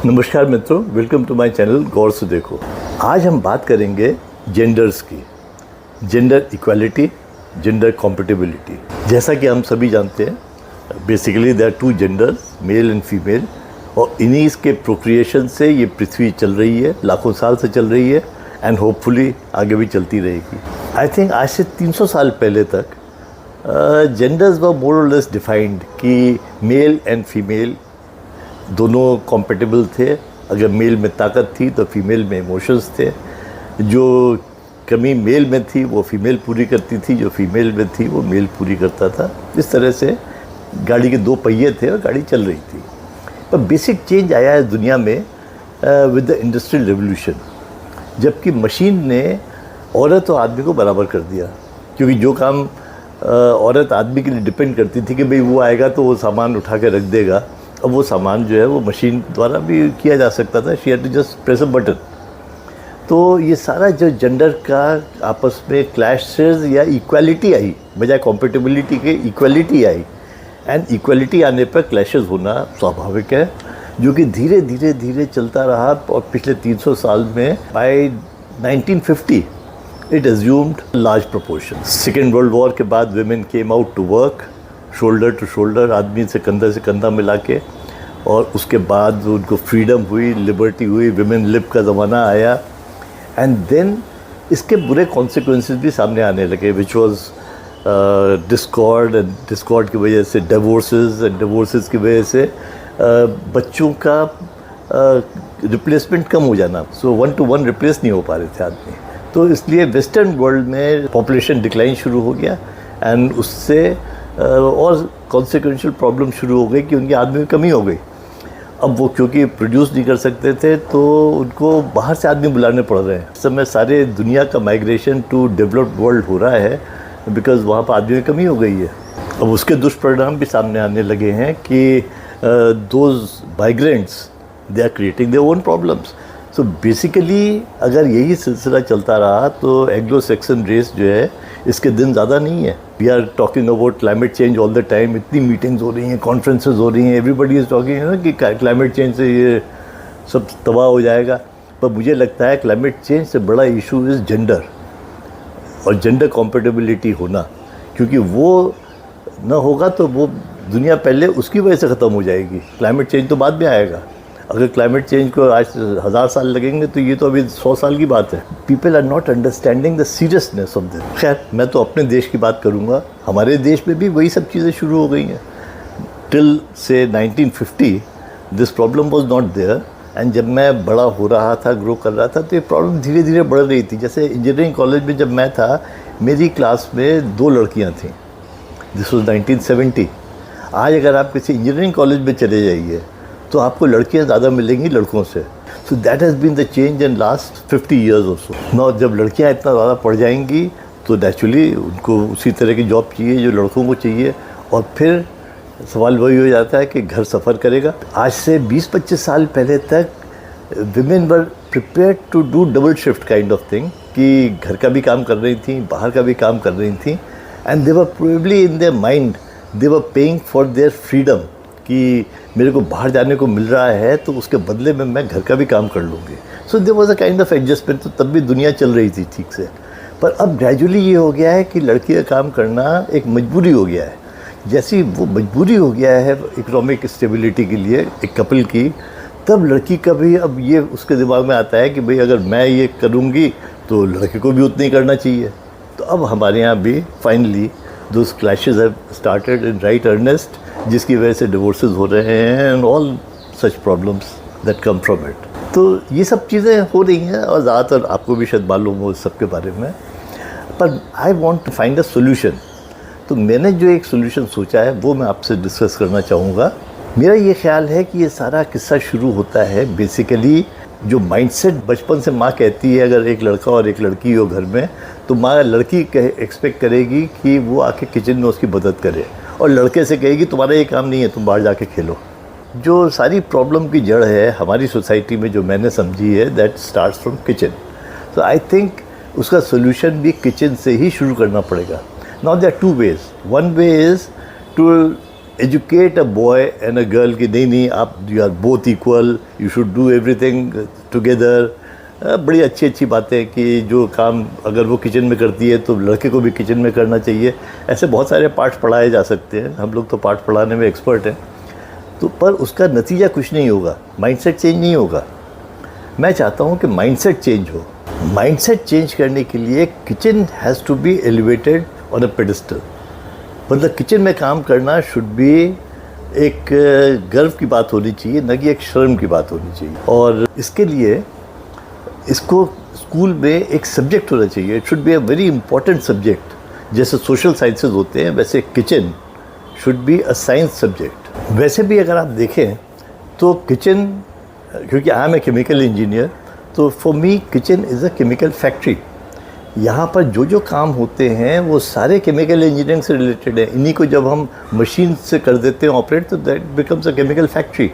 नमस्कार मित्रों, welcome to my channel गौर से देखो। आज हम बात करेंगे जेंडर्स की, जेंडर इक्वालिटी, जेंडर कॉम्पेटिबिलिटी। जैसा कि हम सभी जानते हैं, basically there are two genders, male and female, और इन्हीं के प्रोक्रिएशन से ये पृथ्वी चल रही है, लाखों साल से चल रही है एंड होपफुली आगे भी चलती रहेगी। आई थिंक आज से 300 साल पहले तक जेंडर्स वर मोर और लेस डिफाइंड कि मेल एंड फीमेल दोनों कॉम्पेटिबल थे। अगर मेल में ताकत थी तो फीमेल में इमोशंस थे। जो कमी मेल में थी वो फीमेल पूरी करती थी, जो फीमेल में थी वो मेल पूरी करता था। इस तरह से गाड़ी के दो पहिए थे और गाड़ी चल रही थी। पर बेसिक चेंज आया है दुनिया में विद द इंडस्ट्रियल रेवोल्यूशन, जबकि मशीन ने औरत और आदमी को बराबर कर दिया। क्योंकि जो काम औरत आदमी के लिए डिपेंड करती थी कि भाई वो आएगा तो वो सामान उठा के रख देगा, अब वो सामान जो है वो मशीन द्वारा भी किया जा सकता था। She had to just press a button. तो ये सारा जो जेंडर का आपस में क्लैशेस या इक्वालिटी आई, बजाय कॉम्पेटिबिलिटी के इक्वालिटी आई, एंड इक्वालिटी आने पर क्लैशेस होना स्वाभाविक है, जो कि धीरे धीरे धीरे चलता रहा। और पिछले 300 साल में by 1950 it assumed large proportion. Second world war के बाद women came out to work shoulder to shoulder, आदमी से कंधा मिला के, और उसके बाद उनको फ्रीडम हुई, लिबर्टी हुई, विमेन लिब का ज़माना आया। एंड देन इसके बुरे कॉन्सिक्वेंसेस भी सामने आने लगे, which was Discord, and Discord की वजह से डिवोर्सेस, एंड डिवोर्सेस की वजह से बच्चों का रिप्लेसमेंट कम हो जाना। सो 1 to 1 रिप्लेस नहीं हो पा रहे थे आदमी। तो इसलिए वेस्टर्न वर्ल्ड में पॉपुलेशन डिक्लाइन शुरू हो गया, एंड उससे और कॉन्सिक्वेंशियल प्रॉब्लम शुरू हो गई कि उनकी आदमी में कमी हो गई। अब वो क्योंकि प्रोड्यूस नहीं कर सकते थे तो उनको बाहर से आदमी बुलाने पड़ रहे हैं। इस समय सारे दुनिया का माइग्रेशन टू डेवलप्ड वर्ल्ड हो रहा है बिकॉज वहाँ पर आदमी में कमी हो गई है। अब उसके दुष्परिणाम भी सामने आने लगे हैं कि those migrants they are creating their own problems. So basically अगर यही सिलसिला चलता रहा तो एंग्लो सेक्सन रेस जो है इसके दिन ज़्यादा नहीं है। We are talking about climate change all the time, इतनी मीटिंग्स हो रही हैं, कॉन्फ्रेंसेस हो रही हैं, एवरीबडी इज़ टॉकिंग ना कि क्लाइमेट चेंज से ये सब तबाह हो जाएगा। पर मुझे लगता है क्लाइमेट चेंज से बड़ा इशू इज़ जेंडर और जेंडर कॉम्पेटिबिलिटी होना, क्योंकि वो ना होगा तो वो दुनिया पहले उसकी वजह से ख़त्म हो जाएगी। क्लाइमेट चेंज तो बाद में आएगा। अगर क्लाइमेट चेंज को आज 1000 साल लगेंगे तो ये तो अभी 100 साल की बात है। People are not understanding the seriousness of this. खैर, मैं तो अपने देश की बात करूँगा। हमारे देश में भी वही सब चीज़ें शुरू हो गई हैं। टिल से 1950 this problem was not there, and जब मैं बड़ा हो रहा था, ग्रो कर रहा था, तो ये प्रॉब्लम धीरे धीरे बढ़ रही थी। जैसे इंजीनियरिंग कॉलेज में जब मैं था, मेरी क्लास में 2 लड़कियाँ थीं। This was 1970। आज अगर आप किसी इंजीनियरिंग कॉलेज में चले जाइए तो आपको लड़कियां ज़्यादा मिलेंगी लड़कों से। So that has been the change in last 50 years और सो। नाउ जब लड़कियां इतना ज़्यादा पढ़ जाएंगी तो नेचुरली उनको उसी तरह की जॉब चाहिए जो लड़कों को चाहिए, और फिर सवाल वही हो जाता है कि घर सफ़र करेगा। आज से 20-25 साल पहले तक women were prepared to do double shift kind of thing, कि घर का भी काम कर रही थी, बाहर का भी काम कर रही थी, and they were probably in their mind they were paying for their freedom, कि मेरे को बाहर जाने को मिल रहा है तो उसके बदले में मैं घर का भी काम कर लूँगी। So there was a kind of adjustment. तो तब भी दुनिया चल रही थी ठीक से। पर अब ग्रेजुअली ये हो गया है कि लड़की का काम करना एक मजबूरी हो गया है। जैसी वो मजबूरी हो गया है इकोनॉमिक स्टेबिलिटी के लिए एक कपल की, तब लड़की का भी अब ये उसके दिमाग में आता है कि भाई अगर मैं ये करूँगी तो लड़के को भी उतना ही करना चाहिए। तो अब हमारे यहाँ भी finally those clashes have started in right earnest, जिसकी वजह से डिवोर्सेस हो रहे हैं and all such problems that come from it. तो ये सब चीज़ें हो रही हैं और ज़्यादातर आपको भी शायद मालूम हो इस सब के बारे में। पर I want to find a solution. तो मैंने जो एक सोल्यूशन सोचा है वो मैं आपसे डिस्कस करना चाहूँगा। मेरा ये ख्याल है कि ये सारा किस्सा शुरू होता है बेसिकली जो माइंडसेट बचपन से माँ कहती है, अगर एक लड़का और एक लड़की हो घर में तो माँ लड़की एक्सपेक्ट करेगी कि वो आके किचन में उसकी मदद करे, और लड़के से कहेगी तुम्हारा ये काम नहीं है, तुम बाहर जाके खेलो। जो सारी प्रॉब्लम की जड़ है हमारी सोसाइटी में जो मैंने समझी है, that starts from kitchen. So I think उसका सोल्यूशन भी किचन से ही शुरू करना पड़ेगा। Now there are 2 ways। One way is to educate a boy and a girl कि नहीं आप you are both equal, you should do everything together. बड़ी अच्छी अच्छी बातें कि जो काम अगर वो किचन में करती है तो लड़के को भी किचन में करना चाहिए। ऐसे बहुत सारे पार्ट्स पढ़ाए जा सकते हैं, हम लोग तो पार्ट पढ़ाने में एक्सपर्ट हैं। तो पर उसका नतीजा कुछ नहीं होगा, माइंडसेट चेंज नहीं होगा। मैं चाहता हूँ कि माइंडसेट चेंज हो। माइंडसेट चेंज करने के लिए kitchen has to be elevated on a pedestal. मतलब किचन में काम करना शुड बी एक गर्व की बात होनी चाहिए, न कि एक शर्म की बात होनी चाहिए। और इसके लिए इसको स्कूल में एक सब्जेक्ट होना चाहिए। It should be a very important subject. जैसे सोशल साइंसेज होते हैं वैसे kitchen should be a science subject. वैसे भी अगर आप देखें तो किचन, क्योंकि I am a chemical engineer, तो for me kitchen is a chemical factory. यहाँ पर जो जो काम होते हैं वो सारे केमिकल इंजीनियरिंग से रिलेटेड है। इन्हीं को जब हम मशीन से कर देते हैं ऑपरेट तो that becomes a chemical factory.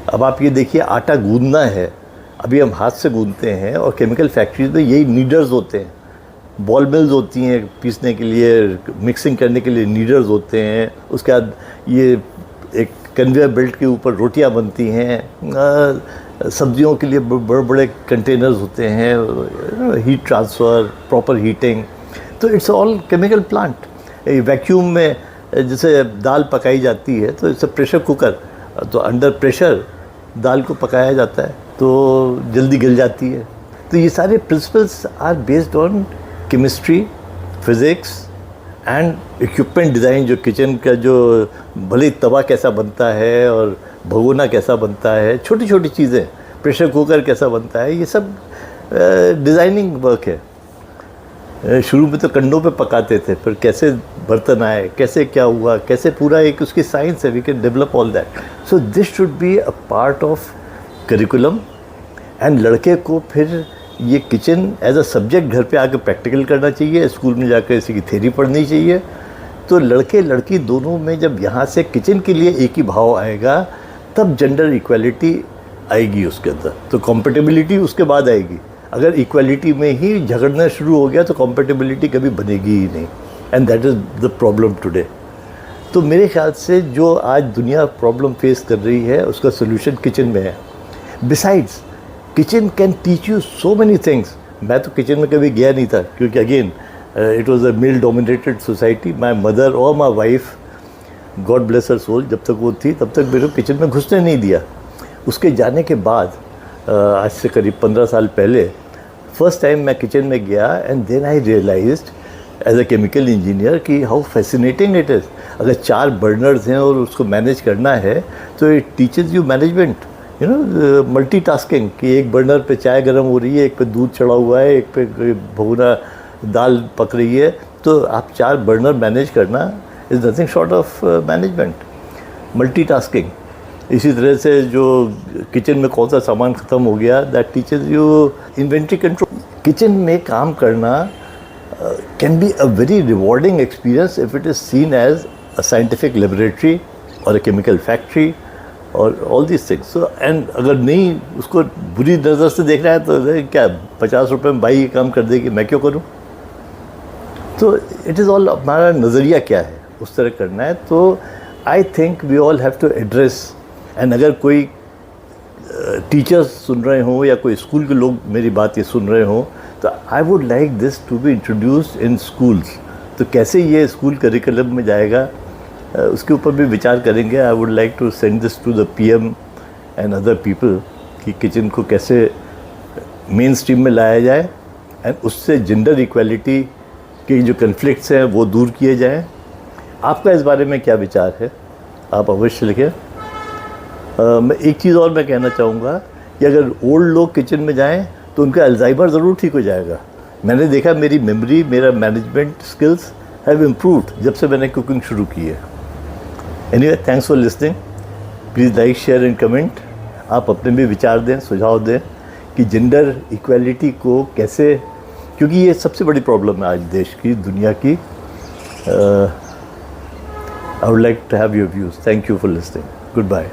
अब आप ये देखिए, आटा गूंदना है, अभी हम हाथ से गूंदते हैं, और केमिकल फैक्ट्रीज में यही नीडर्स होते हैं। बॉल मिल्स होती हैं पीसने के लिए, मिक्सिंग करने के लिए नीडर्स होते हैं। उसके बाद ये एक कन्वेयर बेल्ट के ऊपर रोटियां बनती हैं। सब्जियों के लिए बड़े बड़े कंटेनर्स होते हैं, हीट ट्रांसफ़र, प्रॉपर हीटिंग। तो it's all chemical plant. Vacuum में जैसे दाल पकाई जाती है तो इट्स अ प्रेशर कुकर, तो अंडर प्रेशर दाल को पकाया जाता है तो जल्दी गल जाती है। तो ये सारे principles are based on chemistry, physics and equipment design. जो किचन का जो भले तवा कैसा बनता है और भगोना कैसा बनता है, छोटी छोटी चीज़ें, प्रेशर कुकर कैसा बनता है, ये सब डिज़ाइनिंग वर्क है। शुरू में तो कंडों पे पकाते थे, फिर कैसे बर्तन आए, कैसे क्या हुआ, कैसे पूरा एक उसकी साइंस है। We can develop all that. So this should be a part of curriculum. And लड़के को फिर ये किचन एज अ सब्जेक्ट घर पे आके प्रैक्टिकल करना चाहिए, स्कूल में जाकर इसी की थ्योरी पढ़नी चाहिए। तो लड़के लड़की दोनों में जब यहाँ से किचन के लिए एक ही भाव आएगा तब जेंडर इक्वालिटी आएगी उसके अंदर। तो कॉम्पेटेबिलिटी उसके बाद आएगी। अगर इक्वालिटी में ही झगड़ना शुरू हो गया तो कॉम्पेटेबिलिटी कभी बनेगी ही नहीं। And that is the problem today. तो मेरे ख्याल से जो आज दुनिया प्रॉब्लम फेस कर रही है उसका सोल्यूशन किचन में है। Besides kitchen can teach you so many things. मैं तो किचन में कभी गया नहीं था क्योंकि again it was a male dominated society. My mother और my wife, God bless her soul, जब तक वो थी तब तक मेरे को किचन में घुसने नहीं दिया। उसके जाने के बाद आज से करीब 15 साल पहले फर्स्ट टाइम मैं किचन में गया and then I realized as a chemical engineer कि हाउ फैसिनेटिंग इट इज़। अगर 4 बर्नर्स हैं और उसको मैनेज करना है तो it teaches you management, you know, multitasking. कि एक बर्नर पे चाय गर्म हो रही है, एक पे दूध चढ़ा हुआ है, एक पे भगोना दाल पक रही है, तो आप 4 बर्नर मैनेज करना is nothing short of management, multitasking. इसी तरह से जो किचन में कौन सा सामान ख़त्म हो गया, that teaches you inventory control. Kitchen में काम करना can be a very rewarding experience if it is seen as a scientific laboratory और अ केमिकल फैक्ट्री और all this things. So and अगर नहीं उसको बुरी नज़र से देख रहा है तो क्या 50 रुपये में भाई ये काम कर देगी, मैं क्यों करूँ। तो इट इज़ ऑल हमारा नज़रिया क्या है, उस तरह करना है। तो I think we all have to address. And अगर कोई टीचर्स सुन रहे हों या कोई स्कूल के लोग मेरी बात ये सुन रहे हों तो I would like this to be introduced in schools. तो कैसे ये स्कूल करिकुलम में जाएगा उसके ऊपर भी विचार करेंगे। I would like to send this to the PM and other people कि किचन को कैसे मेन स्ट्रीम में लाया जाए एंड उससे जेंडर इक्वालिटी के जो कन्फ्लिक्ट्स हैं वो दूर किए जाएं। आपका इस बारे में क्या विचार है, आप अवश्य लिखें। मैं एक चीज़ और मैं कहना चाहूँगा कि अगर ओल्ड लोग किचन में जाएं तो उनका अल्जाइमर ज़रूर ठीक हो जाएगा। मैंने देखा मेरी मेमोरी, मेरा मैनेजमेंट स्किल्स हैव इम्प्रूव्ड जब से मैंने कुकिंग शुरू की है। Anyway, thanks for listening. Please like, share and comment. आप अपने भी विचार दें, सुझाव दें कि जेंडर इक्वालिटी को कैसे, क्योंकि ये सबसे बड़ी प्रॉब्लम है आज देश की, दुनिया की। I would like to have your views. Thank you for listening. Good bye.